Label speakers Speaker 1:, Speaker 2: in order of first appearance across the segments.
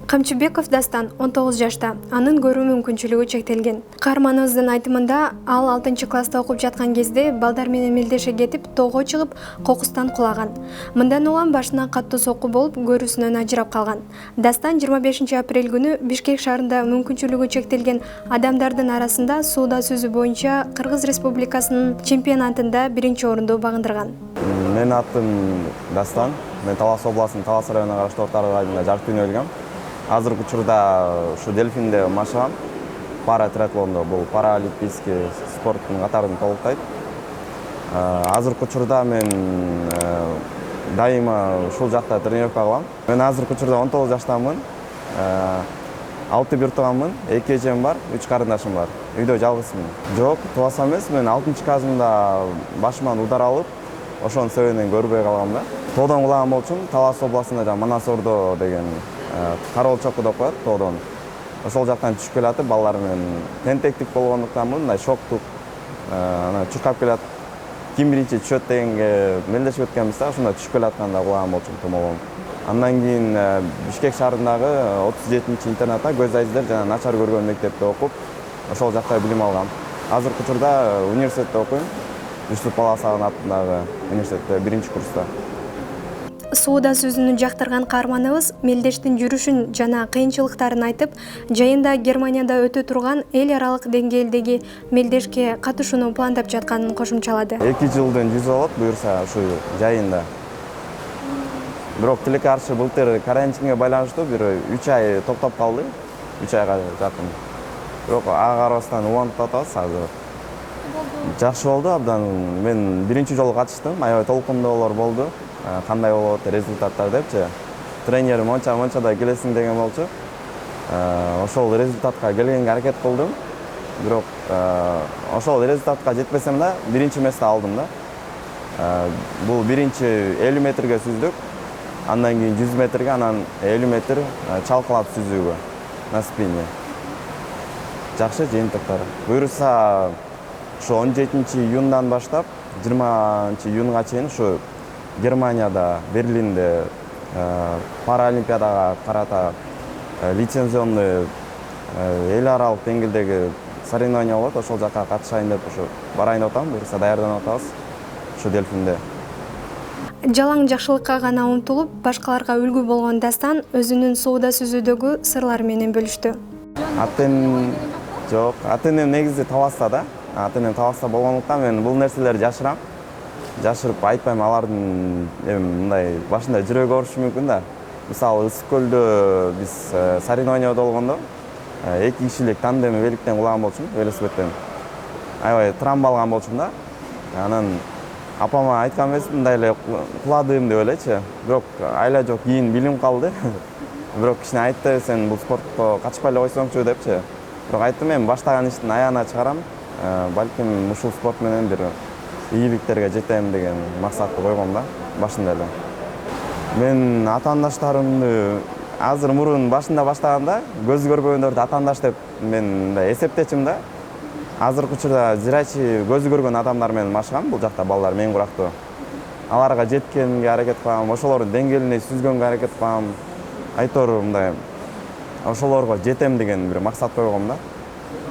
Speaker 1: Камчыбеков Дастан 19 жашта, анын көрүү мүмкүнчүлүгү чектелген. Каарманыбыздын айтымында, ал 6-класста окуп жаткан кезде балдар менен мелдеше кетип, тоого чыгып, кокустан кулаган. Мындан улам башына каттуу сокку болуп, көрүүсүнөн ажырап калган. Дастан 25 апрель күнү Бишкек шаарында мүмкүнчүлүгү чектелген адамдардын арасында сууда сүзүү боюнча Кыргыз Республикасынын чемпионатында 1-орунду багындырган.
Speaker 2: Менин атым Дастан. Мен Талас областынын Талас районуна караштуу Октар айылында жарыктын өлгөм. Азыркы учурда ушу дельфинде машыгам. Пара триатлондо, бул паралимпийский спорттун катарын толуктайт. Азыркы учурда мен дайыма ушул жакта тренировка кылам. Мен азыркы учурда 19 жаштамын. 6 бир тууганмын, 2 эжем бар, 3 карындашым бар. Үйдө жалгызмын. Жок, тубаса эмес, мен 6-классымда башыман удар алып, ошонун себебинен көрбөй калгам да. Тоодон кулаган болчумун, Талас областында Манас Ордо деген Кароол чокку деп коет, тоодон. Ошол жактан түшүп келатып, балдар менен тентектик болгондуктан мындай шоктук, чуркап келат. Ким биринчи түшөт дегенге мелдешип өткөнбүз да, ошондо түшүп келатканда кулаган болчумун томогон. Андан кийин Бишкек шаарындагы 37-интернатта көз айздар жана начар көргөн мектепте окуп, ошол жакта билим алгам. Азыркы учурда университетте окуйм. Юсуп Баласагын атындагы университетте 1-курста.
Speaker 1: Сууда сүзүүнү жактырган каарманыбыз мелдештин жүрүшүн жана кыйынчылыктарын айтып, жайында Германияда өтө турган эл аралык деңгээлдеги мелдешке катышууну пландап жатканын кошумчалады.
Speaker 2: 2 жылдын жүзү болот буюрса ушу жайында. Бирок тилекке каршы былтыр карантинге байланыштуу бир 3 ай токтоп калды. 3 айга жакын. Бирок ага карабастан улантып атабыз азыр. Жакшы болду абдан. Мен биринчи жолу катыштым, аябай толкундоолор болду. Кандай болот результаттар депчи. Тренерим монча-мончада келесиң деген болчу. Ошол результатка келгенге аракет кылдым. Бирок ошол результатка жетпесем да, биринчи месте алдым да. Бул биринчи 50 метрге сүздүк. Андан кийин 100 метрге, анан 50 метр чалкалап сүзүүгө на спине. Жакшы жыйынтыктар. Буюрса ушу 17-июндан баштап 20-июнга чейин ушу Германияда, Берлинде паралимпиадага карата лицензионный эл аралык деңгээлдеги соревнования болот. Ошол жакка катышайын деп ушу барайын деп атам. Буюрса даярданып атабыз ушу дельфинде.
Speaker 1: Жалаң жакшылыкка гана умтулуп, башкаларга үлгү болгон Дастан өзүнүн сууда сүзүүдөгү сырлары менен бөлүштү.
Speaker 2: Ата-энем негизи Таласта да. Ата-энем Таласта болгондуктан мен бул нерселерди жашырам. Жашырып айтпайм, алардын мындай башында жүрөгү оорушу мүмкүн да. Мисалы Ысык көлдө биз соревнованияда болгондо 2 кишилик тандем великтен кулаган болчумун, велосипедтен. Аябай травма алган болчумун да. Анан апама айткан эмесмин, мындай эле куладым деп элечи. Бирок айла жок, кийин билим калды. Бирок кичине айтты, сен бул спортко катышпай эле койсоңчу депчи. Бирок айттым, мен баштаган иштин аягына чыгарам. Балким ушул спорт менен бир ийгиликтерге жетем деген максатты койгом да, башында эле. Мен атаандаштарымды азыр мурун башында баштаганда көзү көрбөгөндөрдү атаандаш деп мен мындай эсептечим да. Азыркы учурда зрячий көзү көргөн адамдар менен машыгам, бул жакта балдар мен курактуу. Аларга жеткенге аракет кылам, ошолордун деңгээлине сүзгөнгө аракет кылам. Айтор мындай ошолорго жетем деген бир максат койгом да.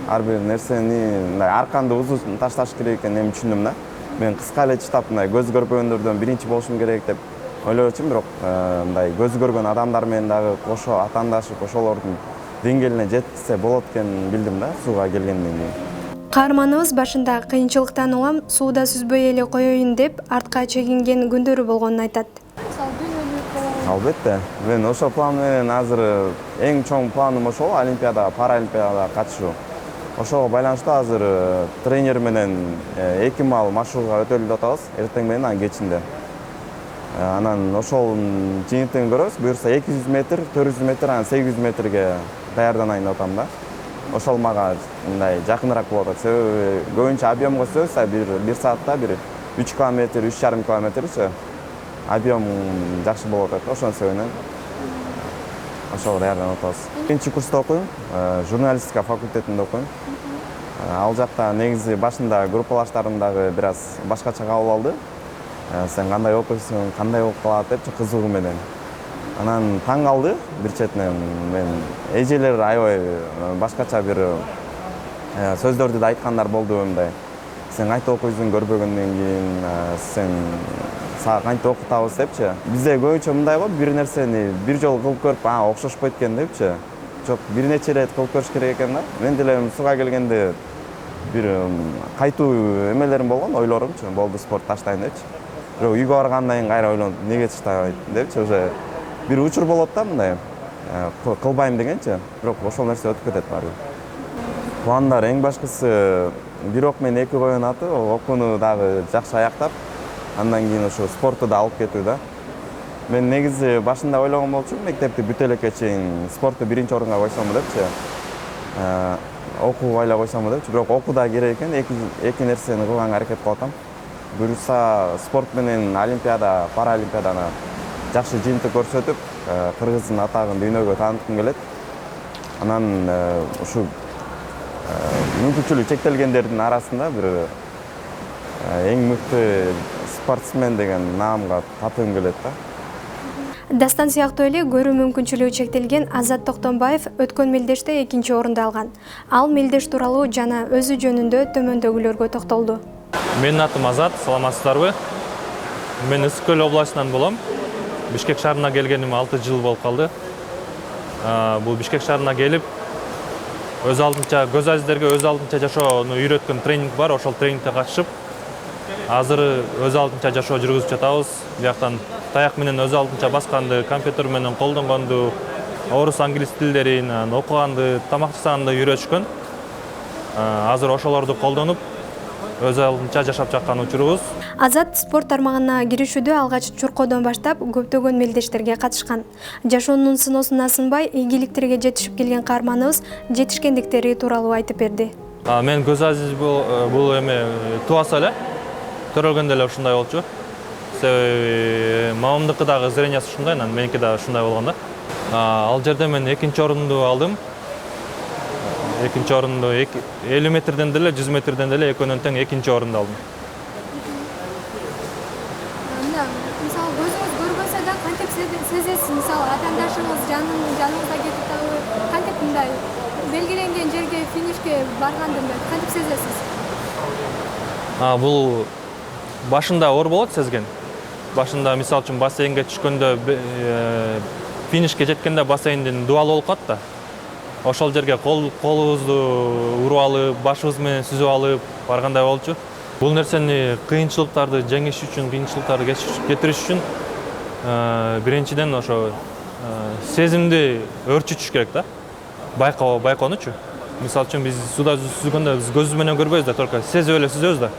Speaker 2: Ар бир нерсени мындай арканды узун ташташ керек экенин эми түшүндүм да. Мен кыска эле чыдап мындай көзү көрбөгөндөрдөн биринчи болушум керек деп ойлочумун, бирок мындай көзү көргөн адамдар менен дагы кошо атаандашып ошолордун деңгээлине жетсе болот экенин билдим да сууга келгенден кийин.
Speaker 1: Каарманыбыз башында кыйынчылыктан улам сууда сүзбөй эле коеюн деп артка чегинген күндөрү болгонун айтат.
Speaker 2: Албетте, мен ошол план менен азыр эң чоң планым ошол Олимпиада, паралимпиадага катышуу. Ошого байланыштуу азыр тренер менен 2 маал машыгууга өтөлүп атабыз, эртең менен анан кечинде. Анан ошол жыйынтыгын көрөбүз. Буюрса 200 метр, 400 метр, анан 800 метрге даярданайын деп атам да. Ошол мага мындай жакыныраак болот. Себеби көбүнчө объемго сөзсө бир саатта бир 3 километр, 3,5 километрчи объем жакшы болот деп, ошонун себебинен ошого даярданып атабыз. 1-курста окуйм, журналистика факультетинде окуйм. Ал жакта негизи башында группалаштарым дагы бир аз башкача кабыл алды. Сен кандай окуйсуң, кандай болуп калат деп кызыгуу менен. Анан таң калды бир четинен мен эжелер аябай башкача бир сөздөрдү да айткандар болду мындай. Сен кантип окуйсуң көрбөгөндөн кийин сен сага кантип окутабыз депчи. Бизде көбүнчө мындай го бир нерсени бир жолу кылып көрүп, окшошпойт экен депчи. Жок, бир нече ирет кылып көрүш керек экен да. Мен деле сууга келгенде бир кайтуу эмелерим болгон, ойлорумчу, болду спорт таштайын депчи. Бирок үйгө баргандан кийин кайра ойлонуп, эмнеге таштабайт депчи, уже бир учур болот да мындай. Кылбайм дегенчи, бирок ошол нерсе өтүп кетет баары. Пландар эң башкысы бир ок менен эки коюн аты, окууну дагы жакшы аяктап, андан кийин ошо спортту да алып кетүү да. Мен негизи башында ойлогон болчумун, мектепти бүтө элекке чейин спортту биринчи орунга койсомбу депчи. Окууга эле койсомбу депчи, бирок окуу да керек экен, эки нерсени кылганга аракет кылып атам. Буюрса спорт менен олимпиада, паралимпиаданы жакшы жыйынтык көрсөтүп, Кыргыздын атагын дүйнөгө тааныткым келет. Анан ушу мүмкүнчүлүгү чектелгендердин арасында бир эң мыкты спортсмен деген наамга татыгым келет да.
Speaker 1: Дастан сыяктуу эле көрүү мүмкүнчүлүгү чектелген Азат Токтомбаев өткөн мелдеште 2-нчи орунду алган. Ал мелдеш тууралуу жана өзү жөнүндө төмөндөгүлөргө токтолду.
Speaker 3: Менин атым Азат, саламатсыздарбы? Мен Ысык-Көл областынан болом. Бишкек шаарына келгениме 6 жыл болуп калды. Бул Бишкек шаарына келип, өз алдынча көз азиздерге өз алдынча жашоону үйрөткөн тренинг бар, ошол тренингке катышып, азыр өз алдынча жашоо жүргүзүп жатабыз. Бияктан таяк менен өз алдынча басканды, компьютер менен колдонгонду, орус англис тилдерин окуганды, тамак жасаганды үйрөтүшкөн. Азыр ошолорду колдонуп, өз алдынча жашап жаткан учурубуз.
Speaker 1: Азат спорт тармагына киришүүдө алгач чуркоодон баштап көптөгөн мелдештерге катышкан. Жашоонун сыноосуна сынбай, ийгиликтерге жетишип келген каарманыбыз жетишкендиктери тууралуу айтып берди.
Speaker 3: Мен көз азиз бул эме тубаса эле, төрөлгөндө эле ушундай болчу. Себеби мамамдыкы дагы зрениясы ушундай, анан меники да ушундай болгон да. Ал жерде мен 2-нчи орунду алдым. 2-нчи орунду 50 метрден деле, 100 метрден деле экөөнөн тең 2-нчи орунду алдым.
Speaker 1: Мисалы көзүңүз көрбөсө да кантип сезесиз? Мисалы атаандашыңыз жаныңызда кетип калып, кантип мындай белгиленген жерге, финишке барганда кантип сезесиз?
Speaker 3: Бул башында оор болот сезген. Башында мисалы үчүн бассейнге түшкөндө, финишке жеткенде бассейндин дубалы болуп калат да. Ошол жерге колубузду уруп алып, башыбыз менен сүзүп алып баргандай болчу. Бул нерсени кыйынчылыктарды жеңиш үчүн, кыйынчылыктарды кетириш үчүн биринчиден ошо сезимди өрчүтүш керек да. Байкоонучу. Мисалы үчүн биз суда сүзгөндө биз көзүбүз менен көрбөйбүз да, только сезип эле сүзөбүз да.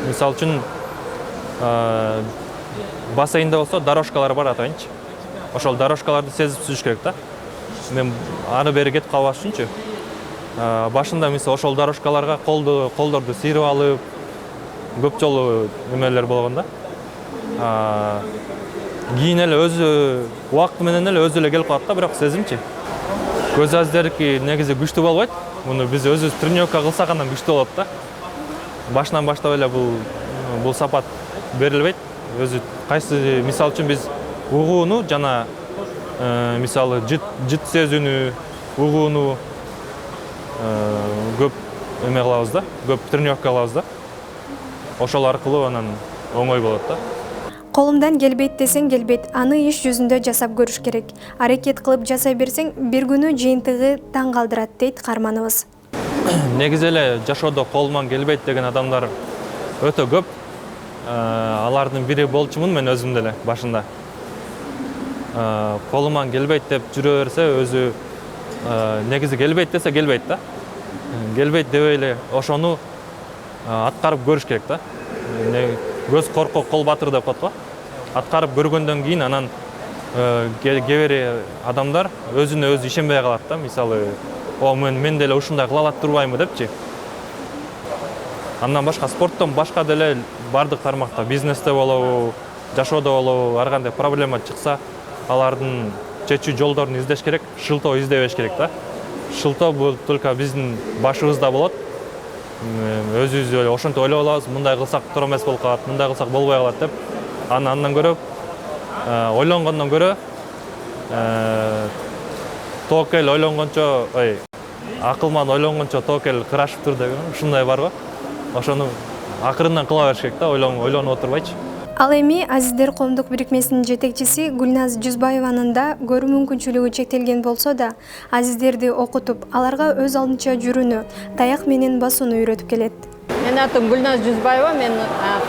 Speaker 3: Мисалы үчүн бассейнде болсо дорожкалар бар атайынчы. Ошол дорожкаларды сезип сүзүш керек да. Мен ары бери кетип калбаш үчүнчү. Башында мисалы ошол дорожкаларга колдорду сыйрып алып, көп жолу эмелер болгон да. Кийин эле өзү убакыт менен эле өзү эле келип калат да, бирок сезимчи. Көз азиздердики негизи күчтүү болбойт. Муну биз өзүбүз тренировка кылсак андан күчтүү болот да. Башынан баштап эле бул сапат берилбейт. Өзү кайсы мисалы үчүн биз угууну жана мисалы жыт сезүүнү, угууну көп эме кылабыз да, көп тренировка кылабыз да. Ошол аркылуу анан оңой болот да.
Speaker 1: Колумдан келбейт десең келбейт, аны иш жүзүндө жасап көрүш керек. Аракет кылып жасай берсең, бир күнү жыйынтыгы таң калтырат дейт каарманыбыз.
Speaker 3: Негизи эле жашоодо колуман келбейт деген адамдар өтө көп. Алардын бири болчумун мен өзүм деле башында. Колуман келбейт деп жүрө берсе, өзү негизи келбейт десе келбейт да. Келбейт дебей эле ошону аткарып көрүш керек да. Көз коркок, кол батыр деп коет го. Аткарып көргөндөн кийин анан кээ бир адамдар өзүнө өзү ишенбей калат да. Мисалы, мен деле ушундай кыла алат турбаймынбы депчи. Андан башка спорттон башка деле бардык тармакта, бизнесте болобу, жашоодо болобу, ар кандай проблема чыкса, алардын чечүү жолдорун издеш керек, шылтоо издебеш керек да. Шылтоо бул только биздин башыбызда болот. Өзүбүз ошентип ойлоп алабыз, мындай кылсак туура эмес болуп калат, мындай кылсак болбой калат деп. Андан көрө ойлонгондон көрө ток эл ойлонгончо, акылман ойлонгончо ток эл кырашып тур деген ушундай бар го. Ошону акырындан кыла бериш керек да, ойлонуп отурбайчы.
Speaker 1: Ал эми Азиздер коомдук бирикмесинин жетекчиси Гүлназ Жүзбаеванын да көрүү мүмкүнчүлүгү чектелген болсо да, азиздерди окутуп, аларга өз алдынча жүрүүнү, таяк менен басууну үйрөтүп келет.
Speaker 4: Менин атым Гүлназ Жүзбаева, мен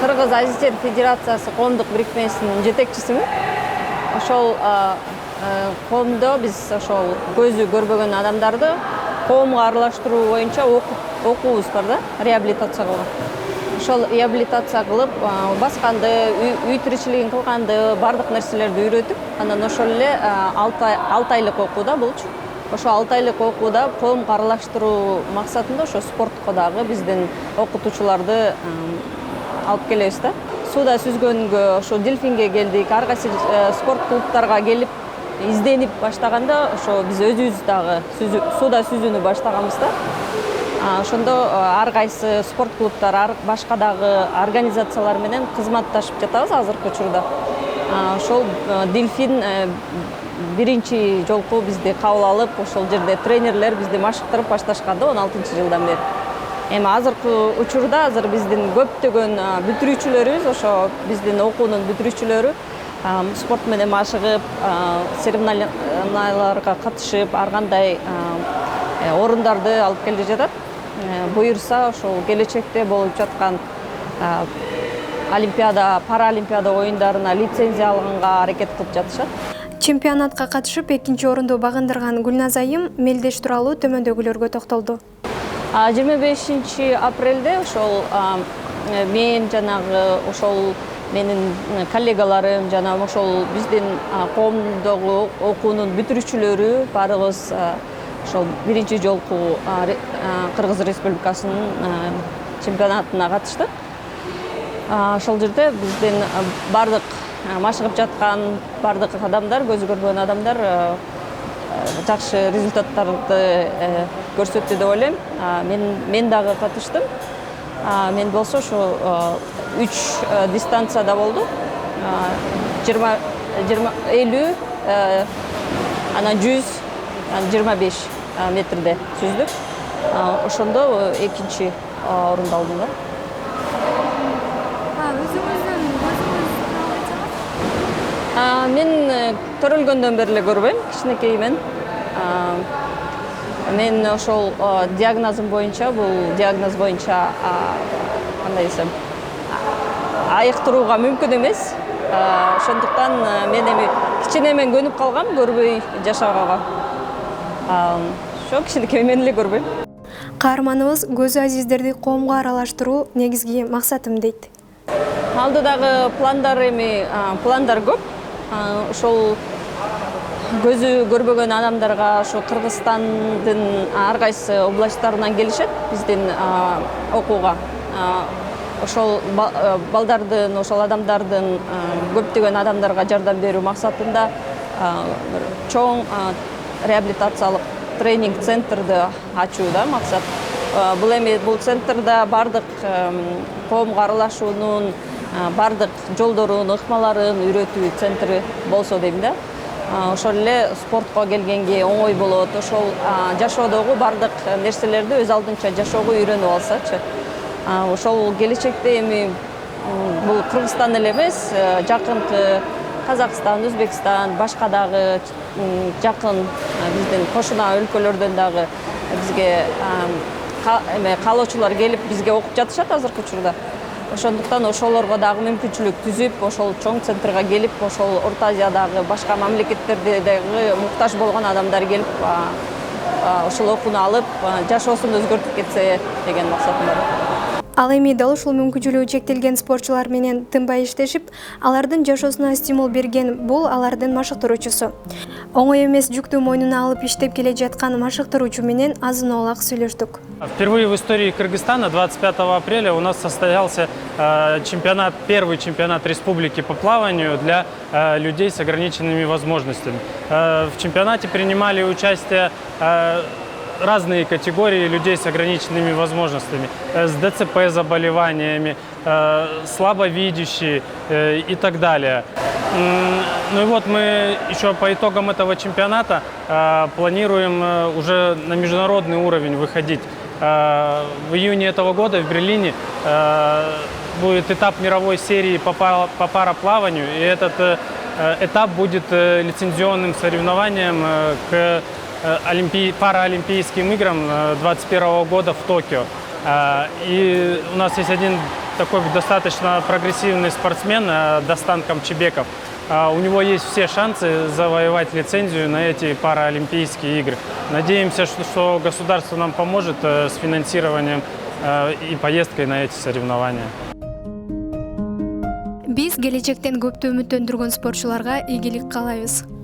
Speaker 4: Кыргыз Азиздер Федерациясы коомдук бирикмесинин жетекчисимин. Ошол коомдо биз ошол көзү көрбөгөн адамдарды коомго аралаштыруу боюнча окуубуз бар да, реабилитация кылган. Ошол реабилитация кылып, басканды, үй тиричилигин кылганды, бардык нерселерди үйрөтүп, анан ошол эле 6 айлык окууда болчу. Ошо 6 айлык окууда коомго аралаштыруу максатында ошо спортко дагы биздин окутуучуларды алып келебиз да. Сууда сүзгөнгө, ошо дельфинге келдик, ар кайсы спорт клубтарга келип, изденип баштаганда, ошо биз өзүбүз дагы сууда сүзүүнү баштаганбыз да. Ошондо ар кайсы спорт клубтар, башка дагы организациялар менен кызматташып жатабыз азыркы учурда. Ошол дельфин биринчи жолку бизди кабыл алып, ошол жерде тренерлер бизди машыктырып башташкан да 16-жылдан бери. Эми азыркы учурда биздин көптөгөн бүтүрүүчүлөрүбүз, ошо биздин окуунун бүтүрүүчүлөрү спорт менен машыгып, соревнованияларга катышып, ар кандай орундарды алып келе жатат. Буюрса, ошол келечекте болуп жаткан олимпиада, паралимпиада оюндарына лицензия алганга аракет кылып жатышат.
Speaker 1: Чемпионатка катышып, 2-чи орунду багындырган Гүлназ айым мелдеш тууралуу төмөндөгүлөргө токтолду.
Speaker 4: 25 апрелде ошол мен жанагы ошол менин коллегаларым, жана ошол биздин коомдогу окуунун бүтүрүүчүлөрү баарыбыз ошол биринчи жолку Кыргыз Республикасынын чемпионатына катыштык. Ошол жерде биздин бардык машыгып жаткан бардык адамдар, көзү көрбөгөн адамдар жакшы результаттарды көрсөттү деп ойлойм. Мен дагы катыштым. Мен болсо ошо 3 дистанцияда болду. 50, анан 100, 25 метрде сүздүк. Ошондо 2-чи орунду алдым да. Мен төрөлгөндөн бери эле көрбөйм, кичинекеймен. Мен ошол диагнозум боюнча, бул диагноз боюнча кандай десем, айыктырууга мүмкүн эмес. Ошондуктан мен эми кичинемен көнүп калгам көрбөй жашаганга. Ошо кичинекеймен эле көрбөйм.
Speaker 1: Каарманыбыз көзү азиздерди коомго аралаштыруу негизги максатым дейт.
Speaker 4: Алдыдагы пландар көп. Ошол көзү көрбөгөн адамдарга ошо Кыргызстандын ар кайсы областтарынан келишет биздин окууга. Ошол балдардын, ошол адамдардын, көптөгөн адамдарга жардам берүү максатында чоң реабилитациялык тренинг центрди ачуу да максат. Бул центрда бардык коомго аралашуунун бардык жолдорун, ыкмаларын үйрөтүү центри болсо дейм да. Ошол эле спортко келгенге оңой болот. Ошол жашоодогу бардык нерселерди өз алдынча жашоого үйрөнүп алсачы. Ошол келечекте эми бул Кыргызстан эле эмес, жакынкы Казакстан, Өзбекстан, башка дагы жакын биздин кошуна өлкөлөрдөн дагы бизге каалоочулар келип бизге окуп жатышат азыркы учурда. Ошондуктан ошолорго дагы мүмкүнчүлүк түзүп, ошол чоң центрге келип, ошол Орто Азиядагы башка мамлекеттерде дагы муктаж болгон адамдар келип, ошол окууну алып, жашоосун өзгөртүп кетсе деген максатым бар.
Speaker 1: Ал эми дал ушул мүмкүнчүлүгү чектелген спортчулар менен тынбай иштешип, алардын жашоосуна стимул берген бул алардын машыктыруучусу. Оңой эмес жүктү мойнуна алып иштеп келе жаткан машыктыруучу менен азын-аулак сүйлөштүк.
Speaker 5: Впервые в истории Кыргызстана 25 апреля у нас состоялся первый чемпионат республики по плаванию для людей с ограниченными возможностями. В чемпионате принимали участие разные категории людей с ограниченными возможностями, с ДЦП заболеваниями, слабовидящие и так далее. Ну и вот мы еще по итогам этого чемпионата планируем уже на международный уровень выходить. В июне этого года в Берлине будет этап мировой серии по параплаванию, и этот этап будет лицензионным соревнованием к паралимпийским играм 2021 года в Токио. И у нас есть один такой достаточно прогрессивный спортсмен, Достан Камчебеков. У него есть все шансы завоевать лицензию на эти паралимпийские игры. Надеемся, что государство нам поможет с финансированием и поездкой на эти соревнования.
Speaker 1: Биз келечектен көптү үмүттөндүргөн спортчуларга ийгилик каалайбыз.